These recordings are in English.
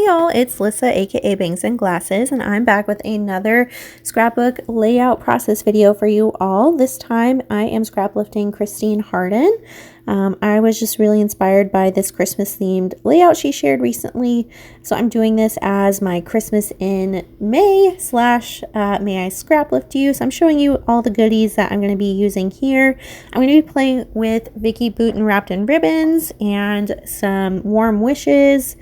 y'all, it's Lissa aka Bangs and Glasses, and I'm back with another scrapbook layout process video for you all. This time I am scraplifting Christine Harden. I was just really inspired by this Christmas themed layout she shared recently, so I'm doing this as my Christmas in May / May I Scraplift You. So I'm showing you all the goodies that I'm going to be using here. I'm going to be playing with Vicki Boutin wrapped in ribbons and some warm wishes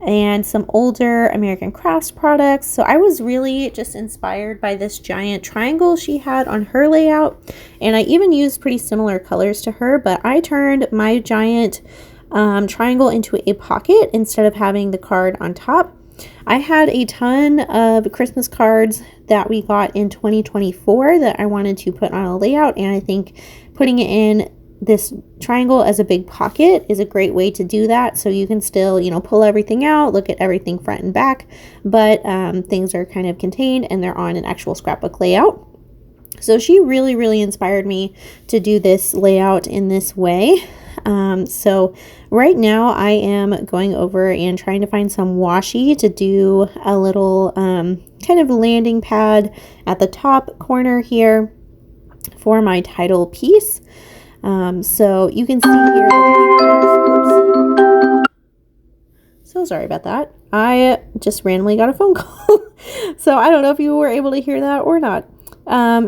and some older American Crafts products. So I was really just inspired by this giant triangle she had on her layout, and I even used pretty similar colors to her, but I turned my giant triangle into a pocket instead of having the card on top. I had a ton of Christmas cards that we got in 2024 that I wanted to put on a layout, and I think putting it in this triangle as a big pocket is a great way to do that, so you can still, you know, pull everything out, look at everything front and back, but things are kind of contained and they're on an actual scrapbook layout. So she really inspired me to do this layout in this way. So right now I am going over and trying to find some washi to do a little kind of landing pad at the top corner here for my title piece. So you can see here the papers. So sorry about that. I just randomly got a phone call. So I don't know if you were able to hear that or not.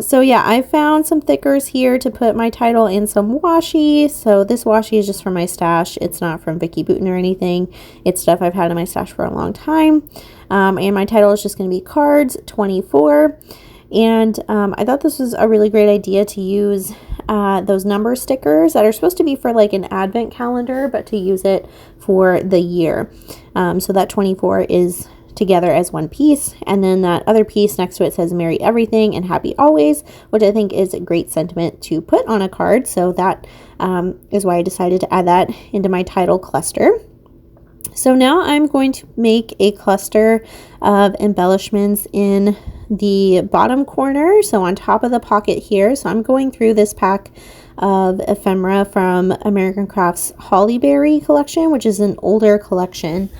So yeah, I found some thickers here to put my title and some washi. So this washi is just from my stash. It's not from Vicki Boutin or anything. It's stuff I've had in my stash for a long time. And my title is just going to be Cards 24. And I thought this was a really great idea to use those number stickers that are supposed to be for like an advent calendar, but to use it for the year. So that 24 is together as one piece, and then that other piece next to it says Merry Everything and Happy Always, which I think is a great sentiment to put on a card. So that is why I decided to add that into my title cluster. So now I'm going to make a cluster of embellishments in the bottom corner, so on top of the pocket here. So I'm going through this pack of ephemera from American Crafts Hollyberry collection, which is an older collection.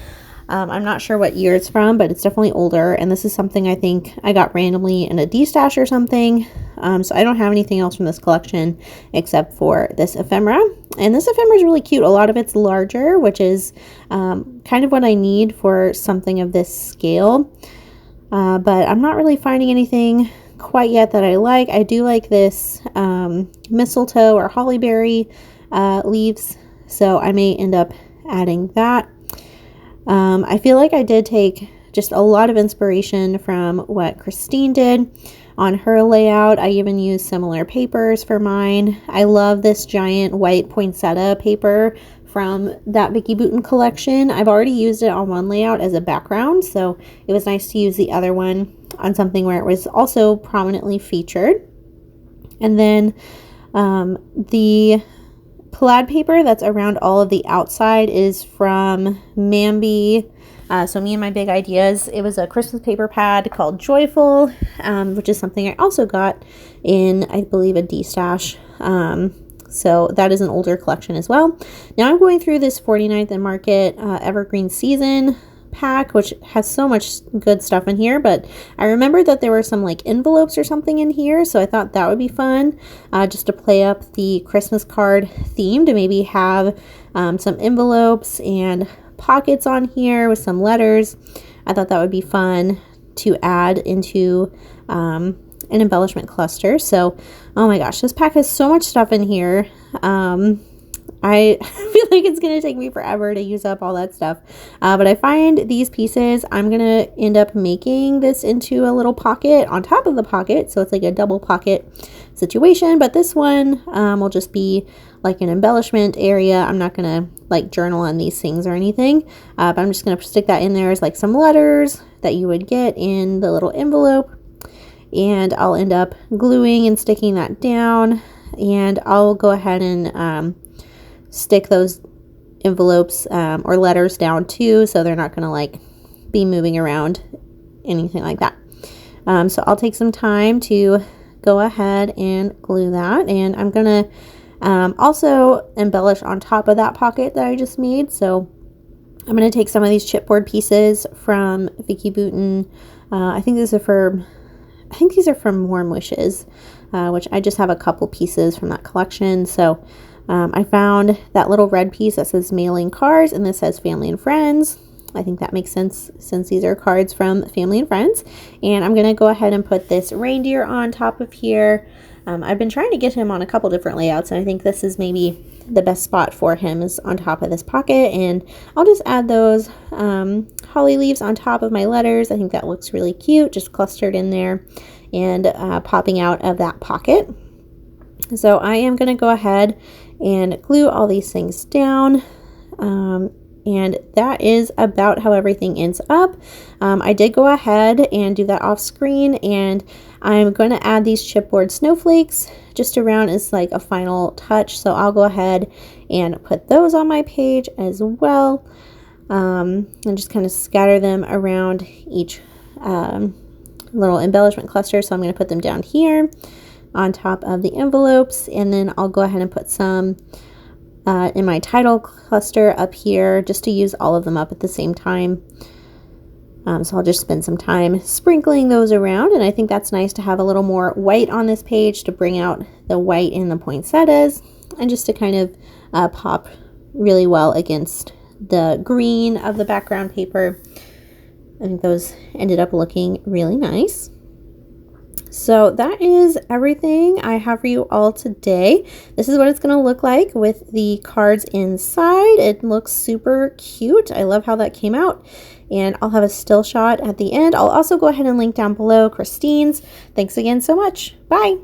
I'm not sure what year it's from, but it's definitely older, and this is something I think I got randomly in a D-stash or something. So I don't have anything else from this collection except for this ephemera, and this ephemera is really cute. A lot of it's larger, which is kind of what I need for something of this scale, but I'm not really finding anything quite yet that I like. I do like this mistletoe or hollyberry leaves, so I may end up adding that. I feel like I did take just a lot of inspiration from what Christine did on her layout. I even used similar papers for mine. I love this giant white poinsettia paper from that Vicki Boutin collection. I've already used it on one layout as a background, so it was nice to use the other one on something where it was also prominently featured. And then the plaid paper that's around all of the outside is from Mambi. So Me and My Big Ideas. It was a Christmas paper pad called Joyful, which is something I also got in, I believe, a D-stash. So that is an older collection as well. Now I'm going through this 49th and Market Evergreen Season pack, which has so much good stuff in here, but I remember that there were some like envelopes or something in here, so I thought that would be fun just to play up the Christmas card theme, to maybe have some envelopes and pockets on here with some letters. I thought that would be fun to add into an embellishment cluster. So oh my gosh, this pack has so much stuff in here. I feel like it's going to take me forever to use up all that stuff. But I find these pieces, I'm going to end up making this into a little pocket on top of the pocket. So it's like a double pocket situation. But this one will just be like an embellishment area. I'm not going to like journal on these things or anything. But I'm just going to stick that in there as like some letters that you would get in the little envelope. And I'll end up gluing and sticking that down. And I'll go ahead and stick those envelopes or letters down too, so they're not going to like be moving around, anything like that. So I'll take some time to go ahead and glue that, and I'm going to also embellish on top of that pocket that I just made. So I'm going to take some of these chipboard pieces from Vicki Boutin. I think these are from Warm Wishes, which I just have a couple pieces from that collection. So I found that little red piece that says mailing cards, and this says family and friends. I think that makes sense since these are cards from family and friends. And I'm going to go ahead and put this reindeer on top of here. I've been trying to get him on a couple different layouts, and I think this is maybe the best spot for him is on top of this pocket. And I'll just add those holly leaves on top of my letters. I think that looks really cute, just clustered in there and popping out of that pocket. So I am going to go ahead and glue all these things down. And that is about how everything ends up. I did go ahead and do that off screen, and I'm going to add these chipboard snowflakes just around as like a final touch. So I'll go ahead and put those on my page as well, and just kind of scatter them around each little embellishment cluster. So I'm going to put them down here on top of the envelopes, and then I'll go ahead and put some in my title cluster up here just to use all of them up at the same time. So I'll just spend some time sprinkling those around, and I think that's nice to have a little more white on this page to bring out the white in the poinsettias, and just to kind of pop really well against the green of the background paper. I think those ended up looking really nice. So that is everything I have for you all today. This is what it's going to look like with the cards inside. It looks super cute. I love how that came out. And I'll have a still shot at the end. I'll also go ahead and link down below Christine's. Thanks again so much. Bye.